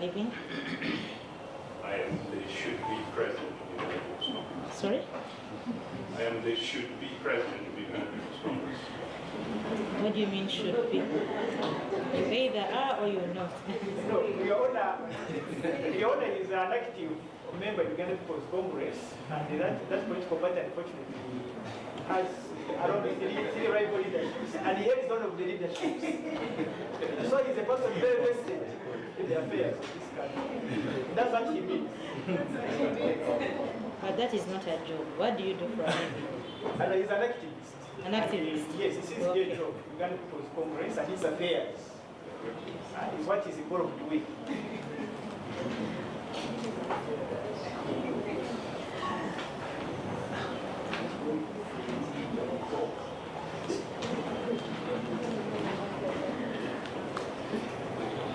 living? I am they should be present to be moving stones. Sorry? I am they should be present to be moving stones. What do you mean should be? You either are or you're not. No, your owner is an active member of the Uganda People's Congress, and that political party unfortunately has around three rival leaderships, and he is one of the leaderships. So he's a person very vested in the affairs of this country. That's what he means. But that is not a job. What do you do for a living? And he's an activist. An activist? Yes, this is his job, Uganda People's Congress, and his affairs. And is what he's involved with.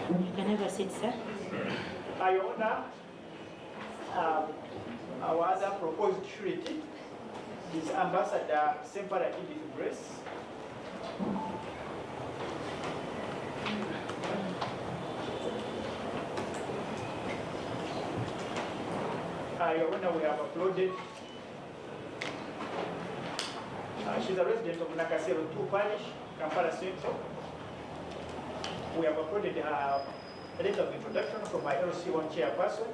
You can never sit, sir. I honor our other proposed surety is Ambassador Sempara Edith Grace. Your Honor, we have uploaded. She's a resident of Nakasero 2 Parish, Kampala Central. We have uploaded a letter of introduction from my LC1 chairperson.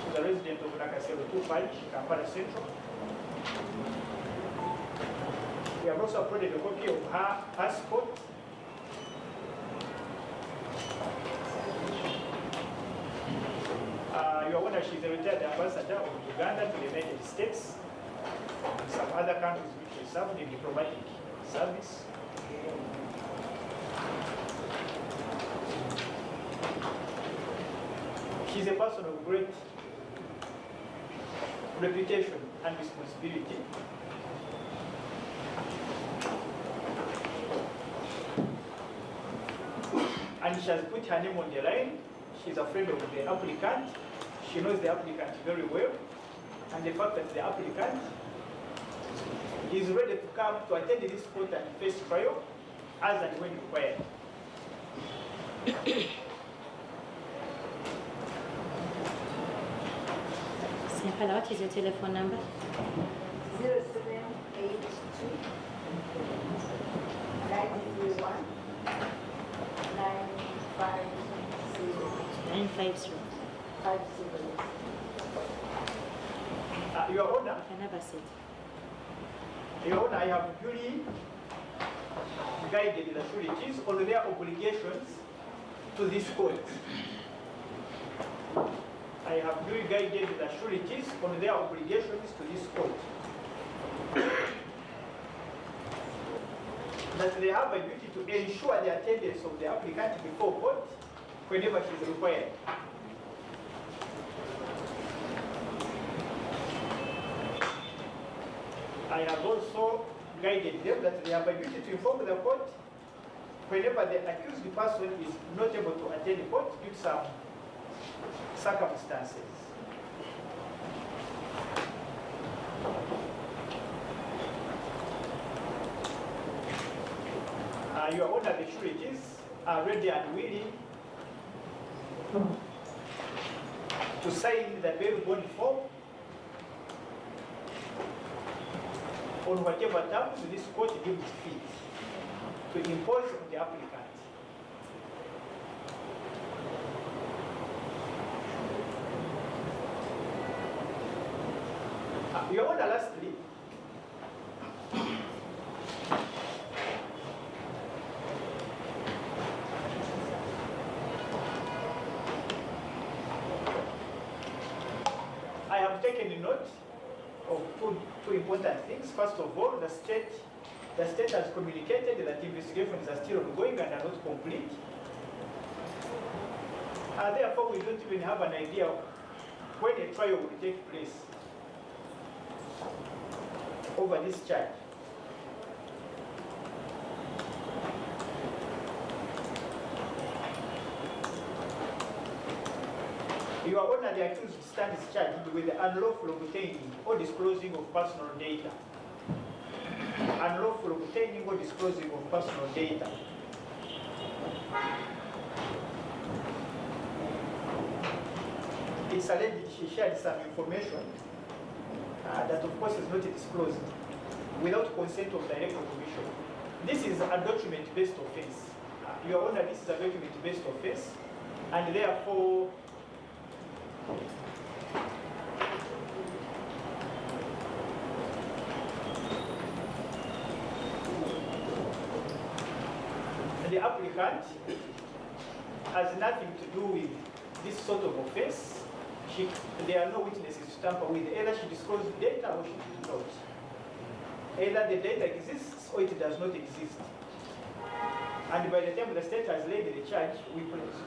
She's a resident of Nakasero 2 Parish, Kampala Central. We have also uploaded a copy of her passport. Your Honor, she's a retired ambassador of Uganda to the United States, and some other countries which she served in diplomatic service. She's a person of great reputation and responsibility. And she has put her name on the line. She's a friend of the applicant. She knows the applicant very well. And the fact that the applicant is ready to come to attend this court and face trial as and when required. Sempala, what is your telephone number? 0782 931 950 950. 50. Your Honor, You can never sit. Your Honor, I have duly guided the sureties on their obligations to this court. I have duly guided the sureties on their obligations to this court. That they have a duty to ensure the attendance of the applicant before court whenever it is required. I have also guided them that they have a duty to inform the court whenever the accused person is not able to attend court due to some circumstances. Your Honor, the sureties are ready and willing to sign the bail bond form on whatever terms this court deems fit to impose on the applicant. Your Honor, lastly, I have taken note of two important things. First of all, the state has communicated that investigations are still ongoing and are not complete. Therefore, we don't even have an idea of when a trial will take place over this charge. Your Honor, the accused stands charged with the unlawful obtaining or disclosing of personal data. Unlawful obtaining or disclosing of personal data. it's alleged she shared some information that of course is not disclosed without consent of direct commission. This is a document-based offense. Your Honor, this is a document-based offense, and therefore the applicant has nothing to do with this sort of offense. There are no witnesses to tamper with. Either she disclosed data or she did not. Either the data exists or it does not exist. And by the time the state has laid the charge,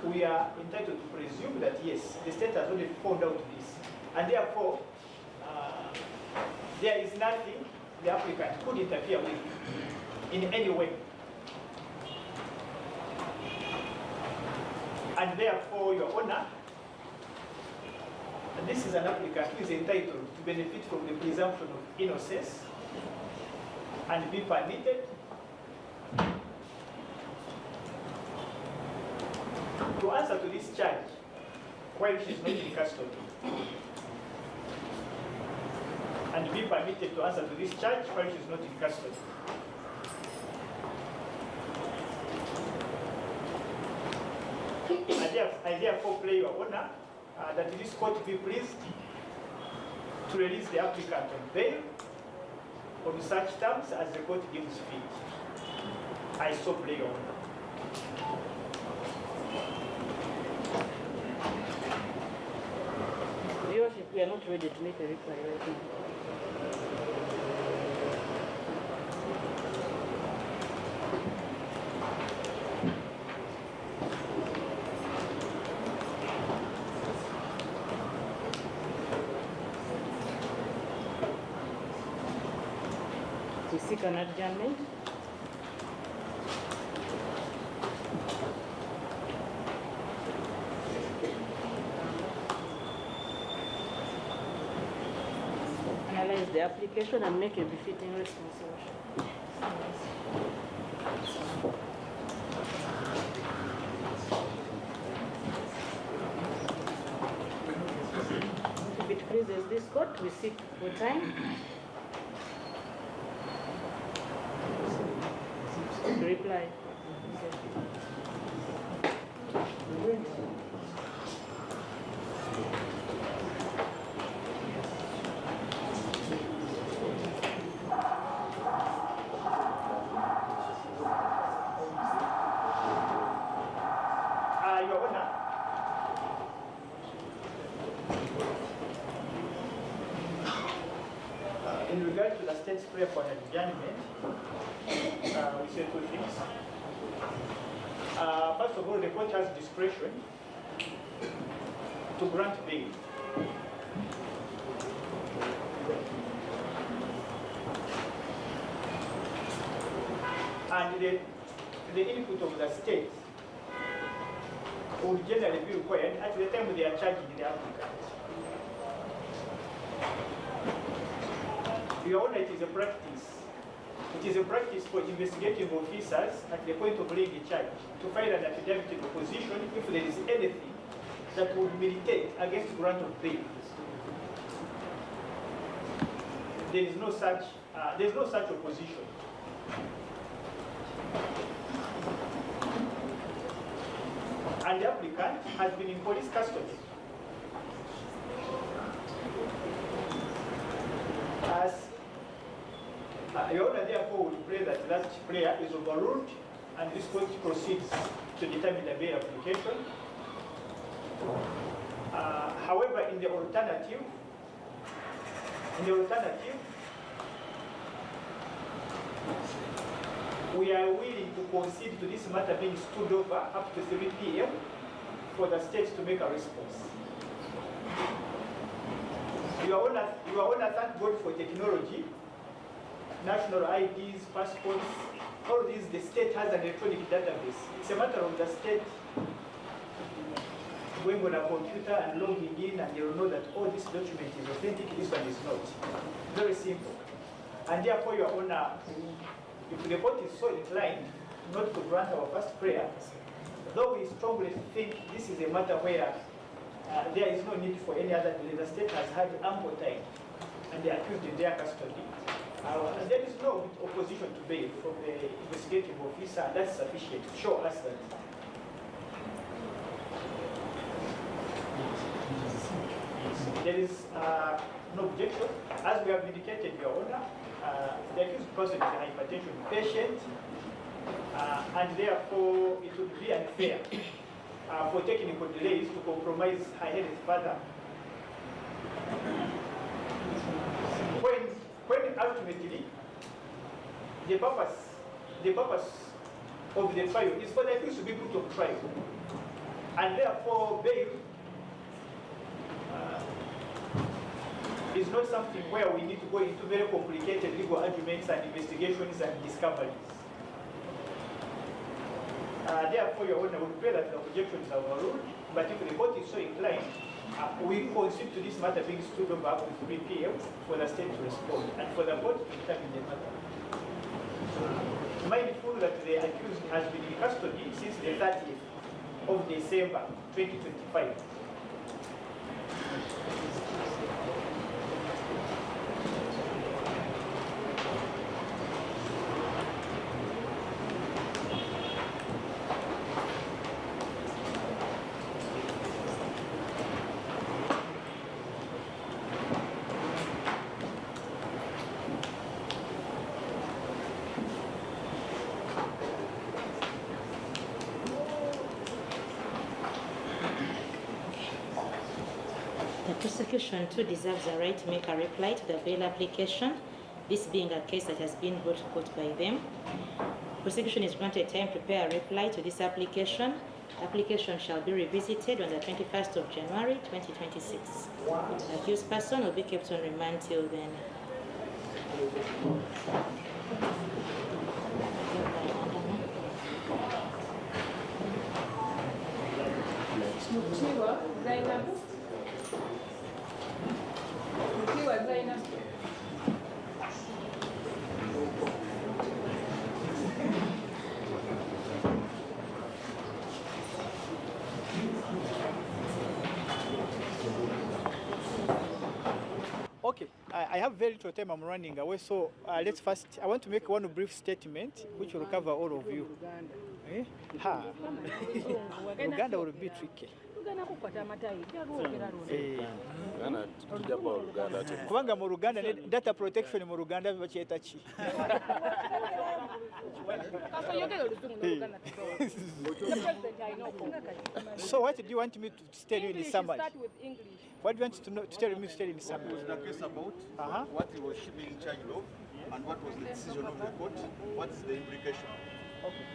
we are entitled to presume that yes, the state has already found out this. And therefore, there is nothing the applicant could interfere with in any way. And therefore, Your Honor, this is an applicant who is entitled to benefit from the presumption of innocence and be permitted to answer to this charge while she is not in custody. And be permitted to answer to this charge while she is not in custody. I therefore pray, Your Honor, that this court be pleased to release the applicant on bail on such terms as the court deems fit. I so pray, Your Honor. Your Worship, we are not ready to make a reply right now. We seek an adjournment. Analyze the application and make a befitting response. Your Worship. If it pleases this court, we seek for time. Reply. Your Honor, in regard to the state's prayer for an adjournment, we say two things. First of all, the court has discretion to grant bail. And the input of the state would generally be required at the time they are charging the applicant. Your Honor, it is a practice. It is a practice for investigating officers at the point of laying a charge to file an affidavit in opposition if there is anything that would militate against grant of bail. There is no such opposition. And the applicant has been in police custody. As Your Honor, therefore, would pray that that prayer is overruled and this court proceeds to determine the bail application. However, in the alternative, we are willing to concede to this matter being stood over up to 3 p.m. for the state to make a response. Your Honor, thank God for technology, national IDs, passports, all these, the state has an electronic database. It's a matter of the state going on a computer and logging in, and you'll know that all this document is authentic, this one is not. Very simple. And therefore, Your Honor, if the court is so inclined not to grant our first prayer, though we strongly think this is a matter where there is no need for any other delay. The state has had ample time, and the accused in their custody. There is no opposition to bail from the investigating officer, and that's sufficient to show us that there is no objection. As we have indicated, Your Honor, the accused person is a hypertension patient, and therefore it would be unfair for technical delays to compromise her health further. When ultimately the purpose of the trial is for the accused to be put on trial, and therefore bail is not something where we need to go into very complicated legal arguments and investigations and discoveries. Therefore, Your Honor, we pray that the objections are overruled, but if the court is so inclined, we concede to this matter being stood over up to 3 p.m. for the state to respond and for the court to determine the matter. Mindful that the accused has been in custody since the 30th of December 2025. The prosecution too deserves the right to make a reply to the bail application, this being a case that has been brought to court by them. Prosecution is granted time to prepare a reply to this application. Application shall be revisited on the 21st of January 2026. The accused person will be kept on remand till then. Okay, I have very little time, I'm running away, so let's first, I want to make one brief statement which will cover all of you. Eh? Ha. Uganda will be tricky. Kubanga mu Ruganda data protection mu Ruganda bakyeta ki? So what do you want me to tell you in summary? What do you want to tell me in summary? What was the case about? What was she being charged of? And what was the decision of the court? What is the implication? Okay.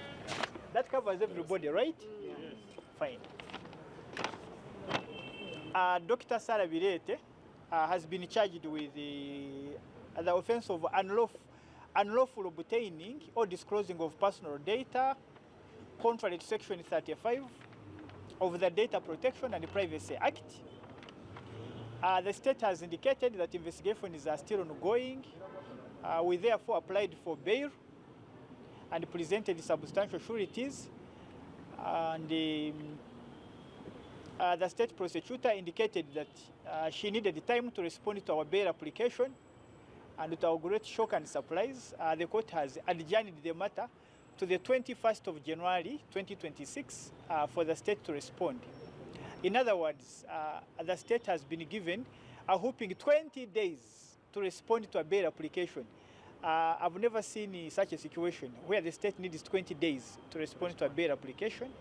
That covers everybody, right? Yes. Fine. Dr. Sarah Birete has been charged with the offense of unlawful obtaining or disclosing of personal data contrary to Section 35 of the Data Protection and Privacy Act. The state has indicated that investigations are still ongoing. We therefore applied for bail and presented substantial sureties. And the state prosecutor indicated that she needed time to respond to our bail application, and to our great shock and surprise, the court has adjourned the matter to the 21st of January 2026 for the state to respond. In other words, the state has been given a whopping 20 days to respond to a bail application. I've never seen such a situation where the state needs 20 days to respond to a bail application.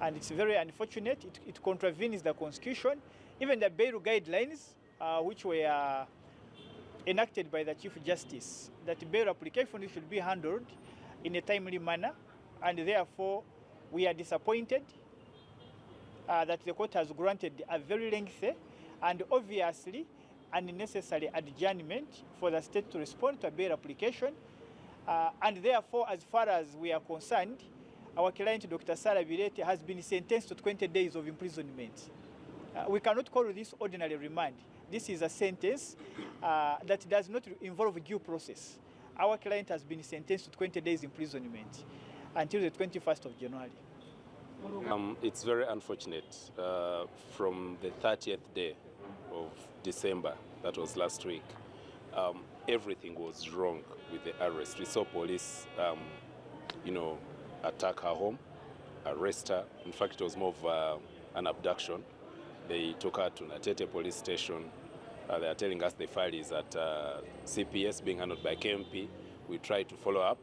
And it's very unfortunate. It contravenes the Constitution, even the bail guidelines, which were enacted by the Chief Justice, that bail application should be handled in a timely manner, and therefore we are disappointed that the court has granted a very lengthy and obviously unnecessary adjournment for the state to respond to a bail application, and therefore, as far as we are concerned, our client, Dr. Sarah Birete, has been sentenced to 20 days of imprisonment. We cannot call this ordinary remand. This is a sentence that does not involve due process. Our client has been sentenced to 20 days imprisonment until the 21st of January. It's very unfortunate. From the 30th day of December, that was last week, everything was wrong with the arrest. We saw police, attack her home, arrest her. In fact, it was more of an abduction. They took her to Natete police station. They are telling us the file is at CPS being handled by KMP. We tried to follow up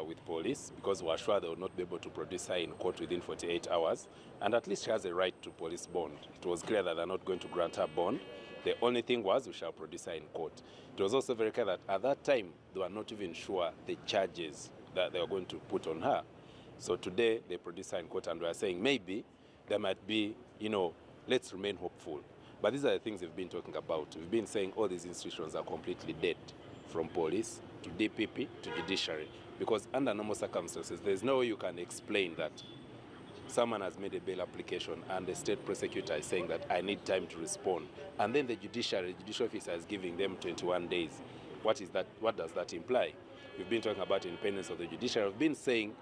with police because we were sure they would not be able to produce her in court within 48 hours. And at least she has a right to police bond. It was clear that they're not going to grant her bond. The only thing was we shall produce her in court. It was also very clear that at that time they were not even sure the charges that they were going to put on her. So today they produce her in court and we are saying maybe there might be, let's remain hopeful. But these are the things we've been talking about. We've been saying all these institutions are completely dead, from police to DPP to judiciary. Because under normal circumstances, there's no way you can explain that someone has made a bail application and the state prosecutor is saying that I need time to respond. And then the judicial officer is giving them 21 days. What is that? What does that imply? We've been talking about independence of the judiciary. We've been saying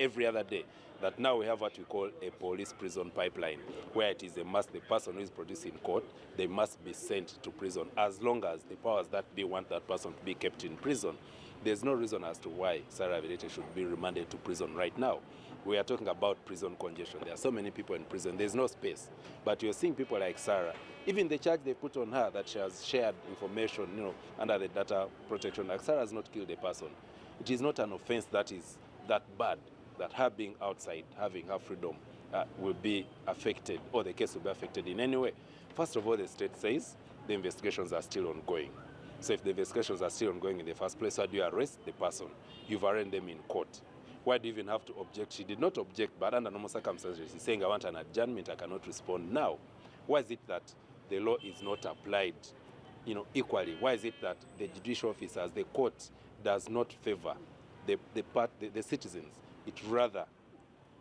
every other day that now we have what we call a police prison pipeline, where it is a must the person who is produced in court, they must be sent to prison as long as the powers that be want that person to be kept in prison. There's no reason as to why Sarah Birete should be remanded to prison right now. We are talking about prison congestion. There are so many people in prison. There's no space. But you're seeing people like Sarah. Even the charge they put on her that she has shared information, under the Data Protection Act. Sarah has not killed a person. It is not an offense that is that bad, that her being outside, having her freedom, will be affected, or the case will be affected in any way. First of all, the state says the investigations are still ongoing. So if the investigations are still ongoing in the first place, why do you arrest the person? You've arraigned them in court. Why do you even have to object? She did not object, but under normal circumstances, she's saying, I want an adjournment, I cannot respond now. Why is it that the law is not applied, equally? Why is it that the judicial officers, the court, does not favor the citizens? It rather,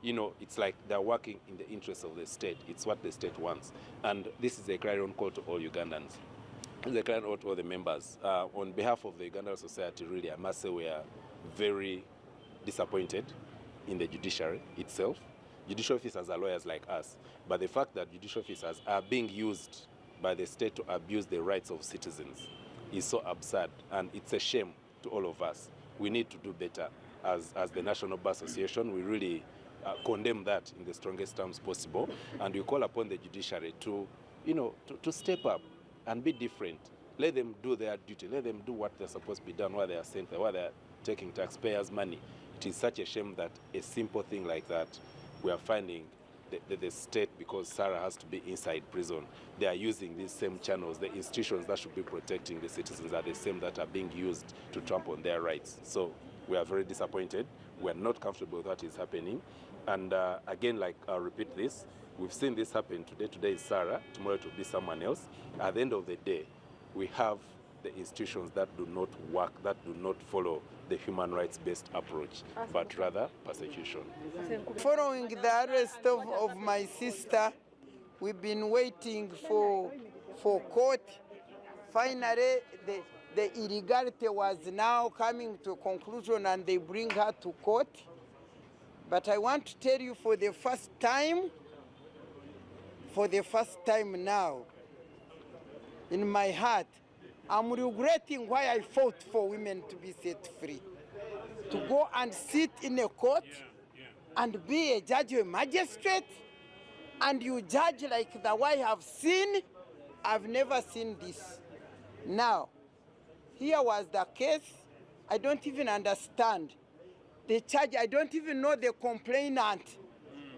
it's like they're working in the interest of the state. It's what the state wants. And this is a clarion call to all Ugandans. It's a clarion call to all the members. On behalf of the Ugandan society, really, I must say we are very disappointed in the judiciary itself. Judicial officers are lawyers like us. But the fact that judicial officers are being used by the state to abuse the rights of citizens is so absurd. And it's a shame to all of us. We need to do better. As the National Bar Association, we really condemn that in the strongest terms possible, and we call upon the judiciary to step up and be different. Let them do their duty. Let them do what they're supposed to be done, where they are sent there, where they're taking taxpayers' money. It is such a shame that a simple thing like that, we are finding the state, because Sarah has to be inside prison, they are using these same channels. The institutions that should be protecting the citizens are the same that are being used to trample on their rights. So we are very disappointed. We are not comfortable with what is happening. And again, I'll repeat this, we've seen this happen today. Today is Sarah, tomorrow it will be someone else. At the end of the day, we have the institutions that do not work, that do not follow the human rights-based approach, but rather persecution. Following the arrest of my sister, we've been waiting for court. Finally, the illegality was now coming to a conclusion and they bring her to court. But I want to tell you for the first time now, in my heart, I'm regretting why I fought for women to be set free. To go and sit in a court and be a judge or a magistrate, and you judge like the way I have seen. I've never seen this. Now, here was the case. I don't even understand the charge. I don't even know the complainant.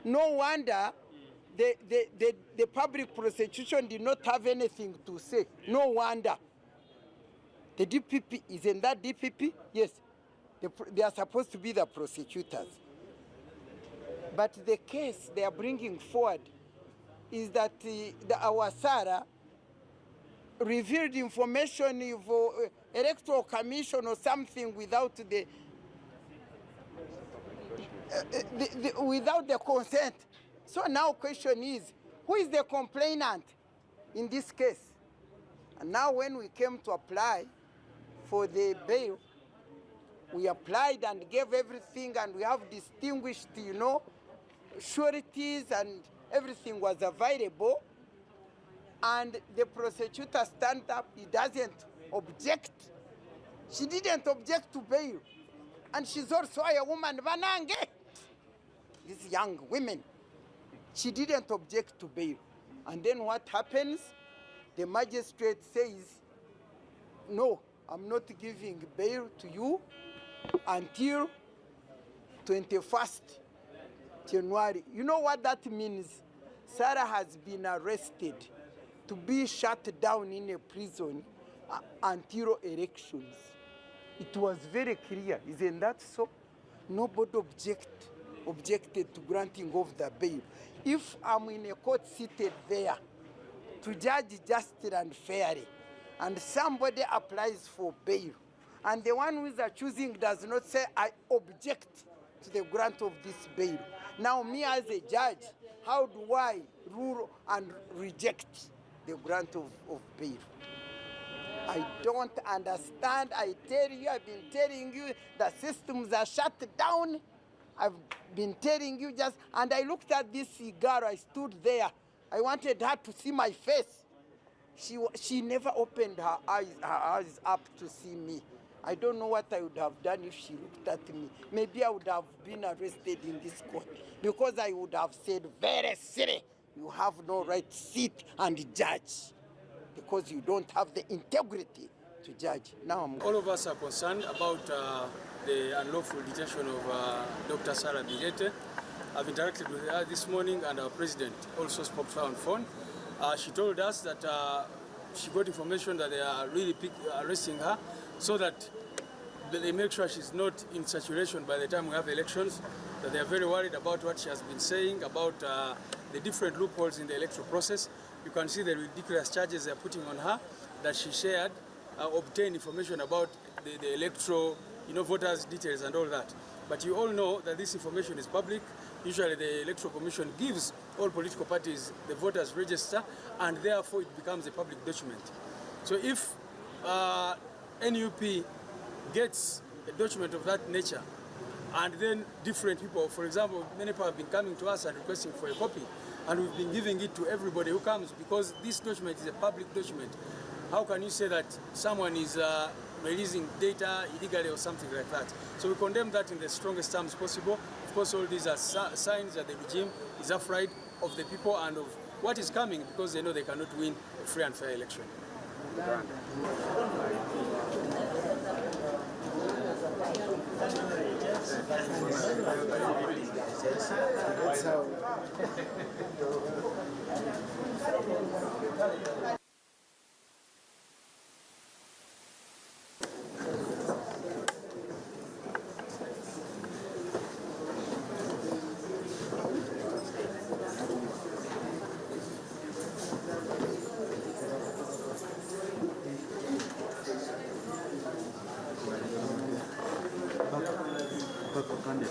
No wonder the public prosecution did not have anything to say. No wonder. The DPP, isn't that DPP? Yes, they are supposed to be the prosecutors. But the case they are bringing forward is that our Sarah revealed information for electoral commission or something without without the consent. So now question is, who is the complainant in this case? And now when we came to apply for the bail, we applied and gave everything, and we have distinguished, sureties and everything was available, and the prosecutor stand up, he doesn't object. She didn't object to bail. And she's also a woman, Vanange. These young women. She didn't object to bail. And then what happens? The magistrate says, no, I'm not giving bail to you until 21st January. You know what that means? Sarah has been arrested to be shut down in a prison until elections. It was very clear, isn't that so? Nobody objected to granting of the bail. If I'm in a court seated there to judge justly and fairly, and somebody applies for bail, and the one who is accusing does not say, I object to the grant of this bail. Now me as a judge, how do I rule and reject the grant of bail? I don't understand. I tell you, I've been telling you, the systems are shut down. I've been telling you just, and I looked at this cigar, I stood there. I wanted her to see my face. She never opened her eyes up to see me. I don't know what I would have done if she looked at me. Maybe I would have been arrested in this court because I would have said, very silly, you have no right to sit and judge because you don't have the integrity to judge. Now all of us are concerned about the unlawful detention of Dr. Sarah Birete. I've interacted with her this morning, and our president also spoke to her on phone. She told us that she got information that they are really arresting her so that they make sure she's not in saturation by the time we have elections, that they are very worried about what she has been saying about the different loopholes in the electoral process. You can see the ridiculous charges they are putting on her, that she shared, obtained information about the electoral, voters' details and all that. But you all know that this information is public. Usually the Electoral Commission gives all political parties the voters' register, and therefore it becomes a public document. So if NUP gets a document of that nature, and then different people, for example, many people have been coming to us and requesting for a copy, and we've been giving it to everybody who comes because this document is a public document. How can you say that someone is releasing data illegally or something like that? So we condemn that in the strongest terms possible. Of course, all these are signs that the regime is afraid of the people and of what is coming because they know they cannot win a free and fair election. That's how. Kande